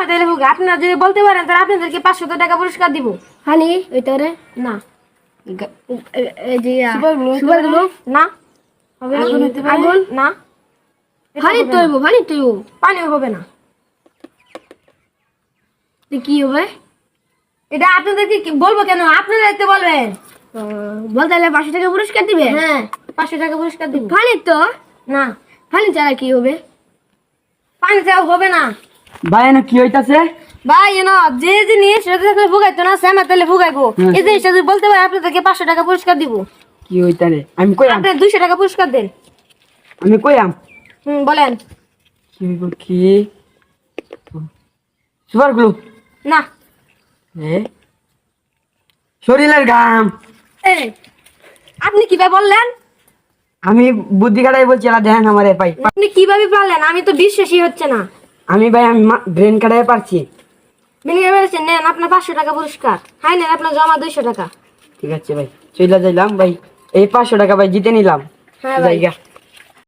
তাহলে হোক, আপনারা যদি বলতে পারেন তাহলে আপনাদেরকে 500 টাকা পুরস্কার দিব। হানি ওইটারে না এই যে সুপার গ্লু না, হবে না। আগুন না, পানি তৈব পানিও হবে না। কি হবে? এটা আপনাদেরকে কি বলবো কেন, আপনারা একটু বলবেন। বলতে হলে 500 টাকা পুরস্কার দিবে। হ্যাঁ 500 টাকা পুরস্কার দিব। পানি তো না, পানি ছাড়া কি হবে? পানি চাও হবে না। ভাই এনে কি হইতাছে? ভাই যে জিনিস সেটা ভুগাইতো না সেমা তাহলে ভুগাইবো। এই জিনিসটা যদি বলতে পারে আপনাদেরকে 500 টাকা পুরস্কার দিব। কি হইতারে? আমি কইলাম আপনি 200 টাকা পুরস্কার দেন। আমি কইলাম বলেন। কি হইব কি? সুপার গ্লু না, এ শরীরের ঘাম। এই আপনি কিভাবে বললেন? আমি বুদ্ধি কাটাই বলছি না, দেখেন আমারে ভাই। আপনি কিভাবে পারলেন? আমি তো বিশ্বাসই হচ্ছে না। আমি ব্রেন কাটাই পারছি। মিলিয়ে বেড়েছেন, নেন আপনার 500 টাকা পুরস্কার। হাই নেন আপনার জমা 200 টাকা। ঠিক আছে ভাই, চইলা যাইলাম ভাই। এই 500 টাকা ভাই জিতে নিলাম। হ্যাঁ ভাই। জায়গা